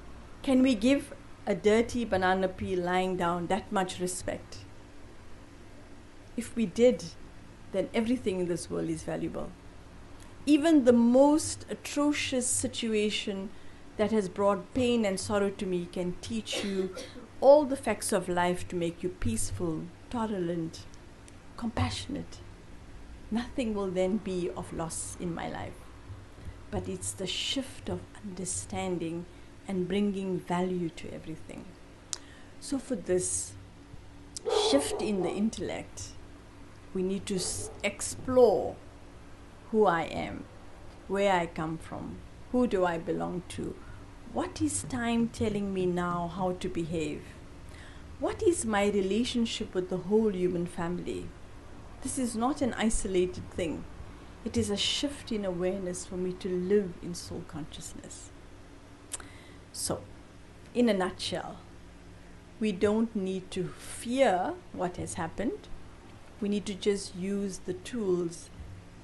Can we give a dirty banana peel lying down that much respect? If we did, then everything in this world is valuable. Even the most atrocious situation that has brought pain and sorrow to me can teach you all the facts of life to make you peaceful, tolerant, compassionate. Nothing will then be of loss in my life. But it's the shift of understanding and bringing value to everything. So for this shift in the intellect, we need to explore who I am, where I come from, who do I belong to, what is time telling me now how to behave, what is my relationship with the whole human family. This is not an isolated thing. It is a shift in awareness for me to live in soul consciousness. So, in a nutshell, we don't need to fear what has happened. We need to just use the tools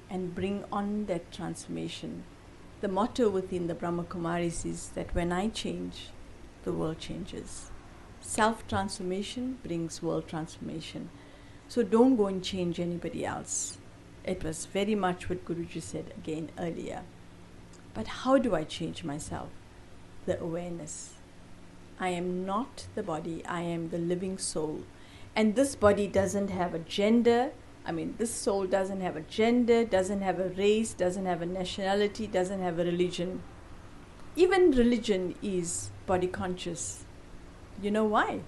and bring on that transformation. The motto within the Brahma Kumaris is that when I change, the world changes. Self-transformation brings world transformation. So don't go and change anybody else. It was very much what Guruji said again earlier. But how do I change myself? The awareness. I am not the body, I am the living soul. And this body doesn't have a gender. This soul doesn't have a gender, doesn't have a race, doesn't have a nationality, doesn't have a religion. Even religion is body conscious. You know why?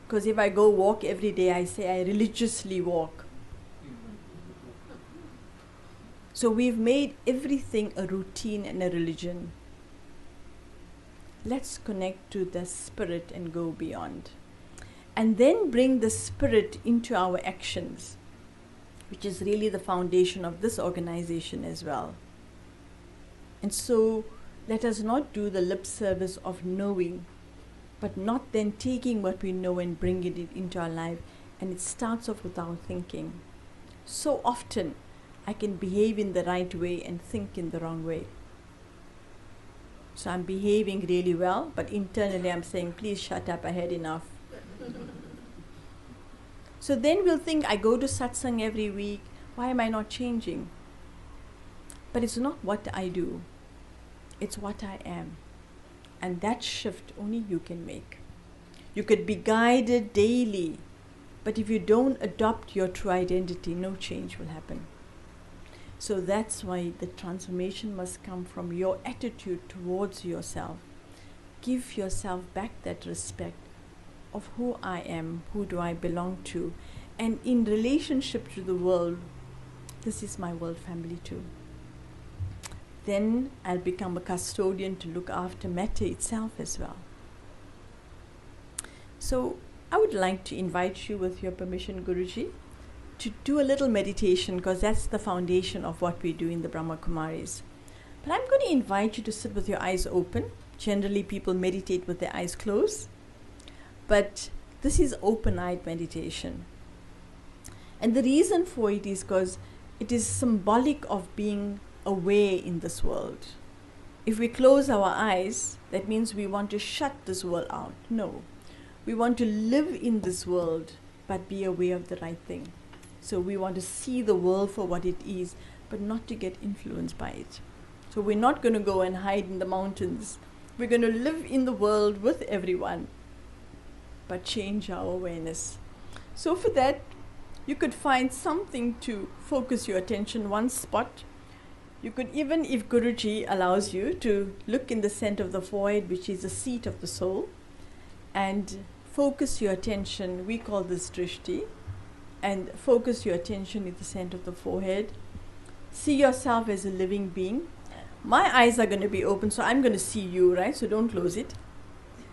Because if I go walk every day, I say I religiously walk. So we've made everything a routine and a religion. Let's connect to the spirit and go beyond. And then bring the spirit into our actions, which is really the foundation of this organization as well. And so let us not do the lip service of knowing, but not then taking what we know and bringing it into our life. And it starts off with our thinking. So often I can behave in the right way and think in the wrong way. So I'm behaving really well, but internally I'm saying, please shut up, I had enough. So then we'll think, I go to satsang every week, why am I not changing? But it's not what I do, it's what I am. And that shift only you can make. You could be guided daily, but if you don't adopt your true identity, no change will happen. So that's why the transformation must come from your attitude towards yourself. Give yourself back that respect of who I am, who do I belong to, And in relationship to the world, this is my world family too. Then I'll become a custodian to look after matter itself as well. So I would like to invite you, with your permission, Guruji, to do a little meditation, because that's the foundation of what we do in the Brahma Kumaris. But I'm going to invite you to sit with your eyes open. Generally, people meditate with their eyes closed, but this is open-eyed meditation. And the reason for it is because it is symbolic of being away in this world. If we close our eyes, that means we want to shut this world out. No. We want to live in this world, but be aware of the right thing. So we want to see the world for what it is, but not to get influenced by it. So we're not going to go and hide in the mountains. We're going to live in the world with everyone, but change our awareness. So for that, you could find something to focus your attention, one spot. You could even, if Guruji allows you, to look in the center of the forehead, which is the seat of the soul, and focus your attention. We call this drishti. And focus your attention in the center of the forehead. See yourself as a living being. My eyes are going to be open, so I'm going to see you, right? So don't close it.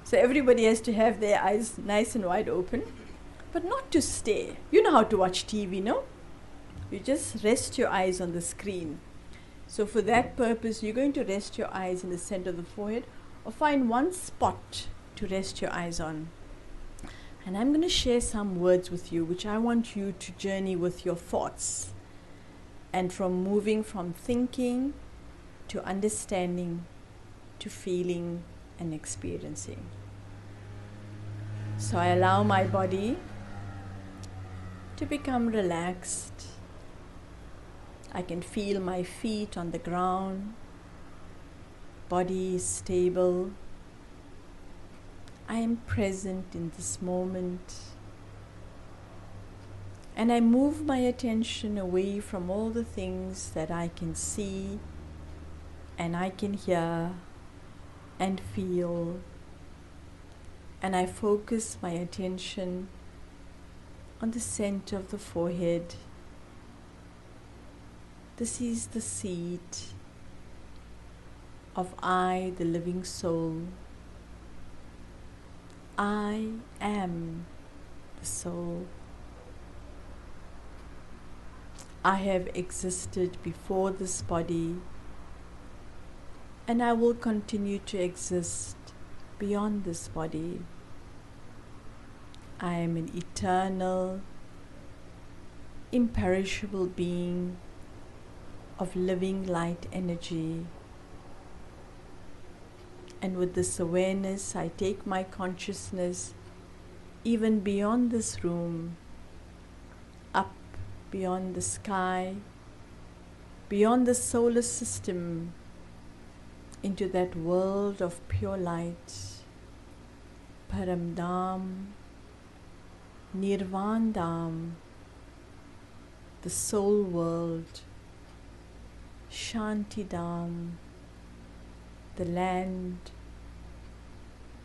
So everybody has to have their eyes nice and wide open, but not to stare. You know how to watch TV, no? You just rest your eyes on the screen. So for that purpose, you're going to rest your eyes in the center of the forehead, or find one spot to rest your eyes on. And I'm going to share some words with you, which I want you to journey with your thoughts. And from moving from thinking to understanding to feeling and experiencing. So I allow my body to become relaxed. I can feel my feet on the ground. Body is stable. I am present in this moment. And I move my attention away from all the things that I can see and I can hear and feel. And I focus my attention on the center of the forehead. This is the seat of I, the living soul. I am the soul. I have existed before this body, and I will continue to exist beyond this body. I am an eternal, imperishable being of living light energy. And with this awareness, I take my consciousness even beyond this room, up beyond the sky, beyond the solar system, into that world of pure light, Param Dham, Nirvan Dham, the soul world, Shanti Dham, the land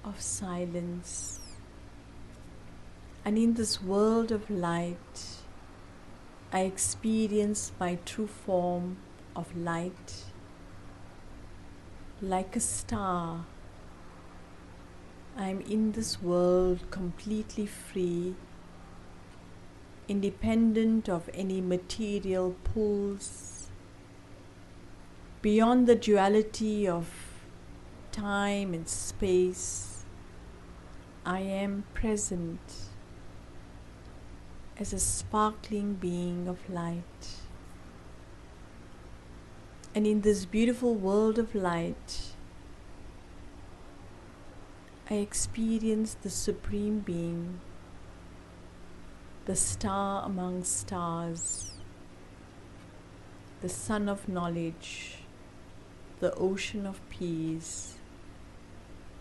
of silence. And in this world of light, I experience my true form of light, like a star. I am in this world completely free, independent of any material pulls, beyond the duality of time and space. I am present as a sparkling being of light. And in this beautiful world of light, I experience the Supreme Being, the star among stars, the sun of knowledge, the ocean of peace,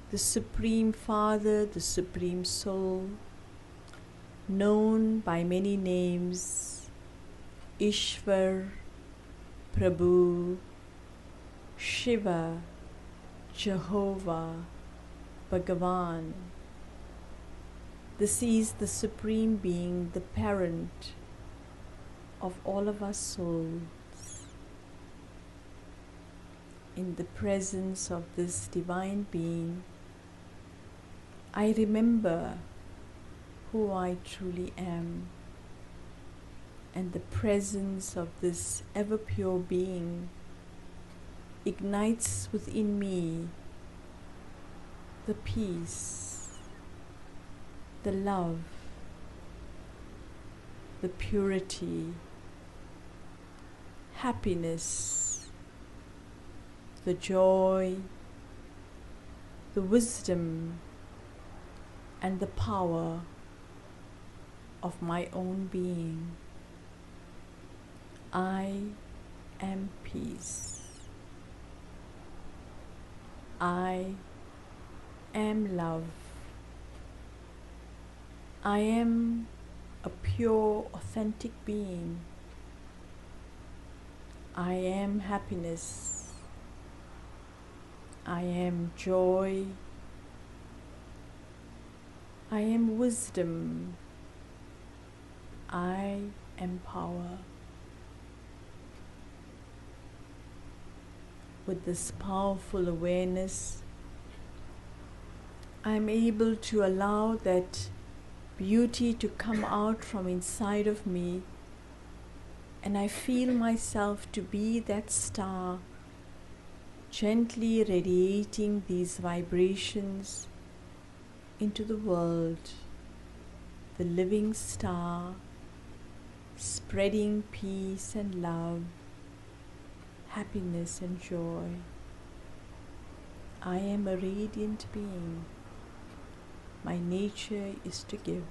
the Supreme Father, the Supreme Soul, known by many names, Ishvar, Prabhu, Shiva, Jehovah, Bhagavan. This is the Supreme Being, the parent of all of us souls. In the presence of this Divine Being, I remember who I truly am, and the presence of this ever pure being ignites within me the peace, the love, the purity, happiness, the joy, the wisdom, and the power of my own being. I am peace. I am love. I am a pure, authentic being. I am happiness. I am joy. I am wisdom. I am power. With this powerful awareness, I am able to allow that beauty to come out from inside of me, and I feel myself to be that star, gently radiating these vibrations into the world, the living star, spreading peace and love, happiness and joy. I am a radiant being. My nature is to give.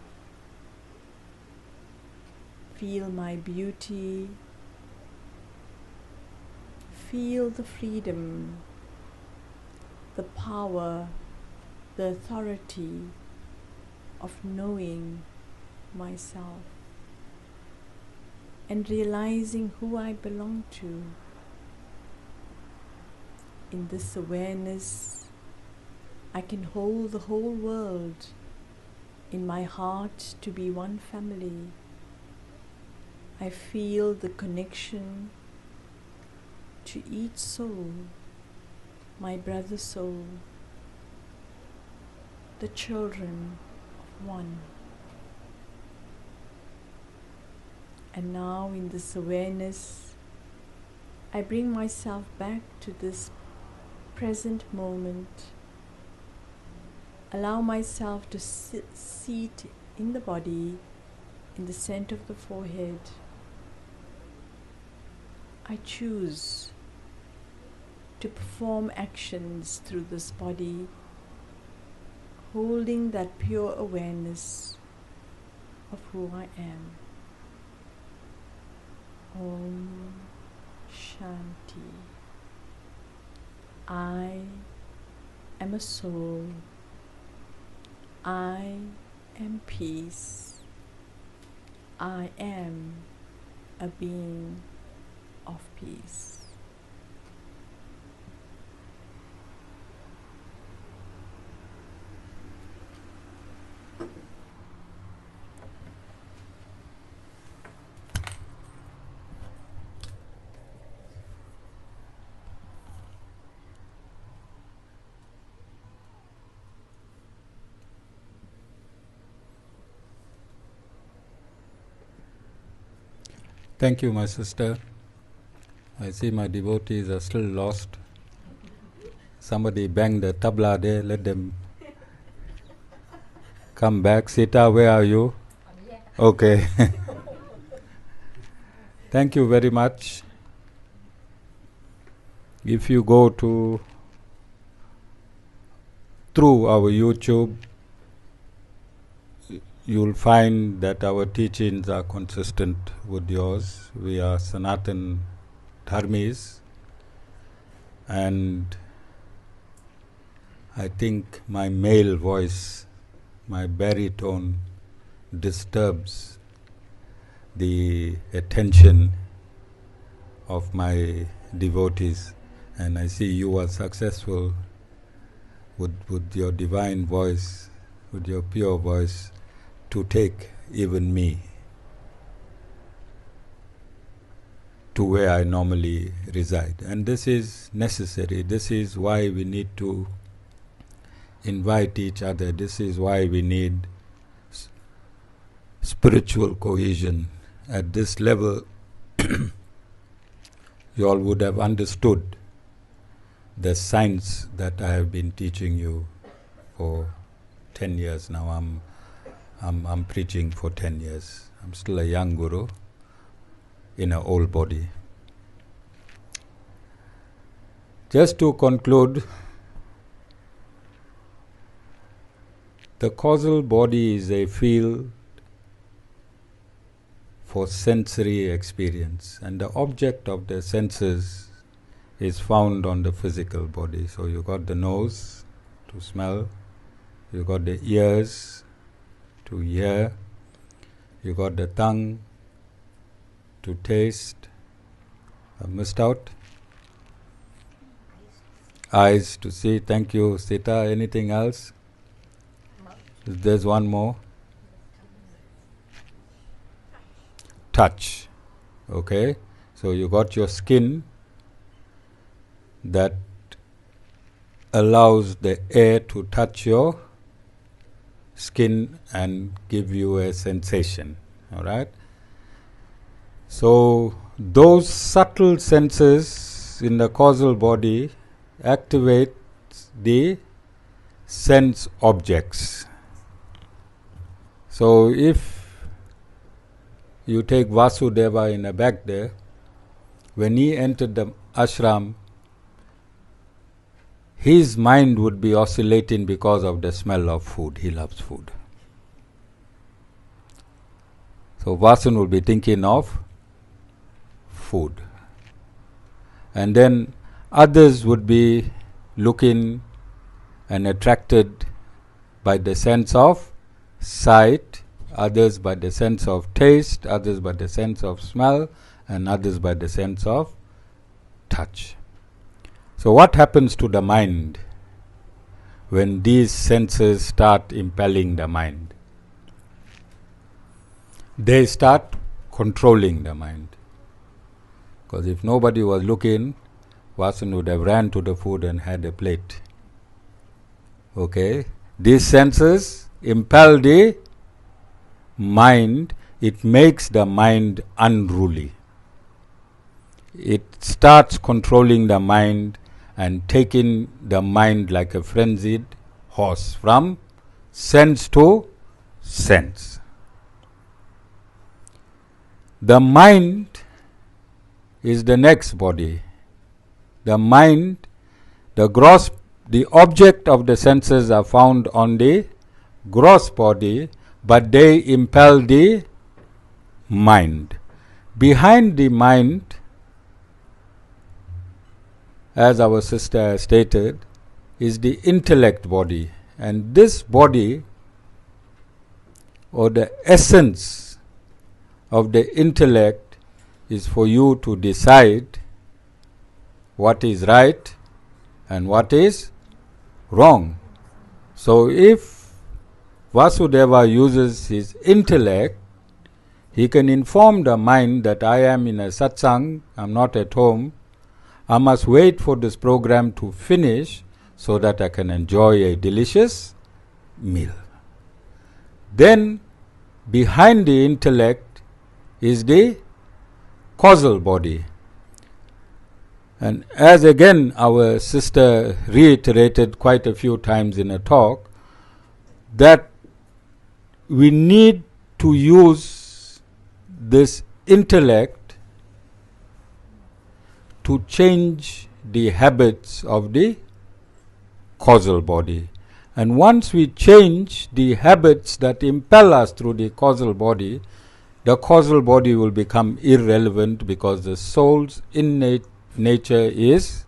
Feel my beauty. Feel the freedom, the power, the authority of knowing myself and realizing who I belong to. In this awareness, I can hold the whole world in my heart to be one family. I feel the connection to each soul, my brother soul, the children of one. And now in this awareness, I bring myself back to this present moment. Allow myself to seat in the body, in the center of the forehead. I choose to perform actions through this body, holding that pure awareness of who I am. Om Shanti. I am a soul. I am peace. I am a being of peace. Thank you, my sister. I see my devotees are still lost. Somebody banged the tabla there, let them come back. Sita, where are you? Okay. Thank you very much. If you go through our YouTube, you'll find that our teachings are consistent with yours. We are Sanatan Dharmis, and I think my male voice, my baritone, disturbs the attention of my devotees, and I see you are successful with your divine voice, with your pure voice, to take even me to where I normally reside. And this is necessary. This is why we need to invite each other. This is why we need spiritual cohesion. At this level, you all would have understood the science that I have been teaching you for 10 years now. I'm preaching for 10 years. I'm still a young guru in an old body. Just to conclude, the causal body is a field for sensory experience, and the object of the senses is found on the physical body. So you got the nose to smell, you got the ears to hear, you got the tongue to taste. I missed out. Eyes to see. Thank you, Sita. Anything else? There's one more. Touch. Okay. So you got your skin that allows the air to touch your skin and give you a sensation. All right. So those subtle senses in the causal body activate the sense objects. So if you take Vasudeva in the back there, when he entered the ashram, his mind would be oscillating because of the smell of food. He loves food. So Vasan will be thinking of food. And then others would be looking and attracted by the sense of sight, others by the sense of taste, others by the sense of smell, and others by the sense of touch. So what happens to the mind when these senses start impelling the mind? They start controlling the mind. Because if nobody was looking, Vasan would have ran to the food and had a plate. Okay? These senses impel the mind. It makes the mind unruly. It starts controlling the mind and taking the mind like a frenzied horse from sense to sense. The mind is the next body. The mind, the object of the senses are found on the gross body, but they impel the mind. Behind the mind, as our sister stated, is the intellect body. And this body, or the essence of the intellect, is for you to decide what is right and what is wrong. So if Vasudeva uses his intellect, he can inform the mind that I am in a satsang, I am not at home, I must wait for this program to finish so that I can enjoy a delicious meal. Then behind the intellect is the causal body. And as again our sister reiterated quite a few times in a talk, that we need to use this intellect to change the habits of the causal body. And once we change the habits that impel us through the causal body will become irrelevant, because the soul's innate nature is,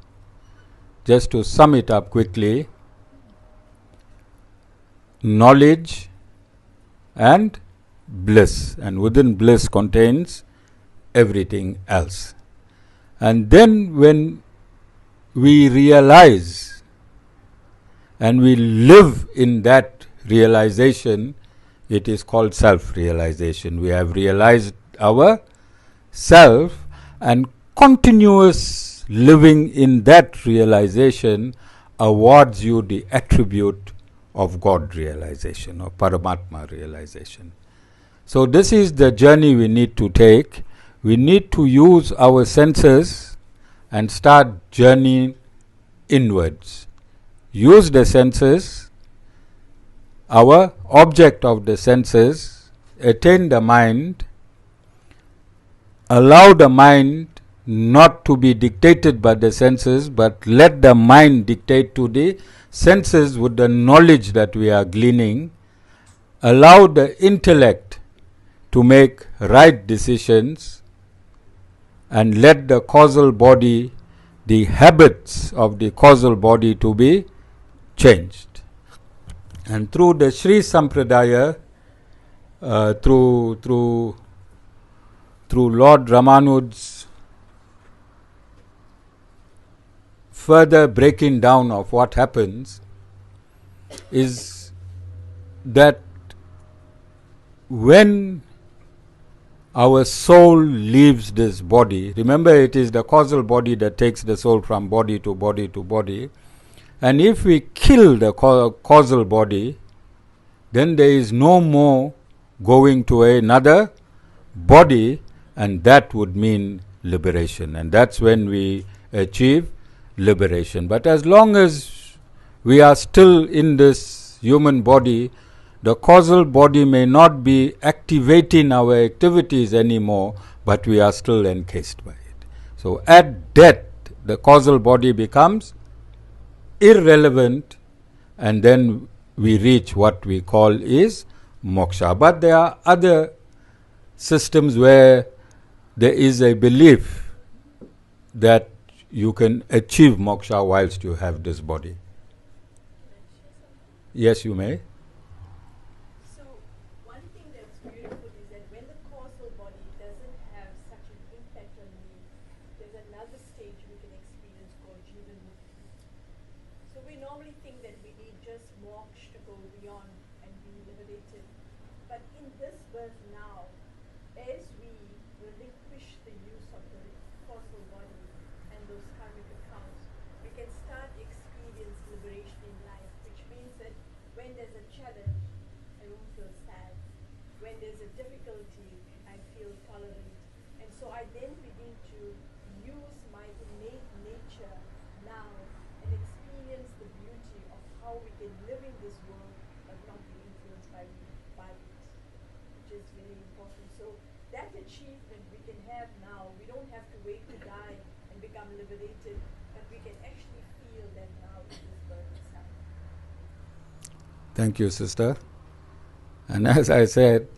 just to sum it up quickly, knowledge and bliss, and within bliss contains everything else. And then when we realize and we live in that realization, It is called self-realization. We have realized our self, and continuous living in that realization awards you the attribute of God realization or Paramatma realization. So this is the journey we need to take. We need to use our senses and start journeying inwards. Use the senses, our object of the senses, attain the mind, allow the mind not to be dictated by the senses, but let the mind dictate to the senses with the knowledge that we are gleaning. Allow the intellect to make right decisions, and let the causal body, the habits of the causal body to be changed. And through the Sri Sampradaya, through Lord Ramanujans' further breaking down of what happens, is that when our soul leaves this body, remember it is the causal body that takes the soul from body to body to body, and if we kill the causal body, then there is no more going to another body, and that would mean liberation, and that's when we achieve liberation. But as long as we are still in this human body, the causal body may not be activating our activities anymore, but we are still encased by it. So at death, the causal body becomes irrelevant, and then we reach what we call is moksha. But there are other systems where there is a belief that you can achieve moksha whilst you have this body. Yes, you may. So one thing that's beautiful is that when the causal body doesn't have such an impact on me, there's another stage we can experience called Jivan Mukti. So we normally think that we need just moksha to go beyond and be liberated. But in this birth now, as we relinquish the use of the causal body and those karmic accounts, we can start experience liberation in life, which means that when there's a challenge, I don't feel sad. When there's a difficulty, I feel tolerant. And so I then begin to use my innate nature now and experience the beauty of how we can live in this world but not be influenced by it, which is very important. So that achievement we can have now. We don't have to wait to die and become liberated, but we can actually feel that now in this birth itself. Thank you, sister. And as I said,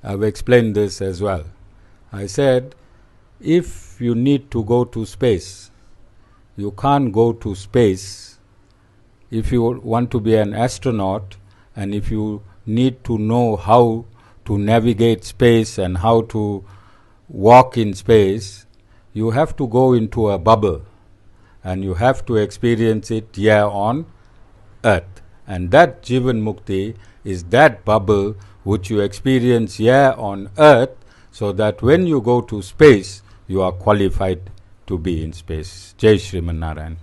I've explained this as well. I said, if you need to go to space, you can't go to space. If you want to be an astronaut, and if you need to know how to navigate space and how to walk in space, you have to go into a bubble, and you have to experience it here on earth. And that Jivan Mukti is that bubble which you experience here on earth, so that when you go to space, you are qualified to be in space. Jai Shriman Narayan.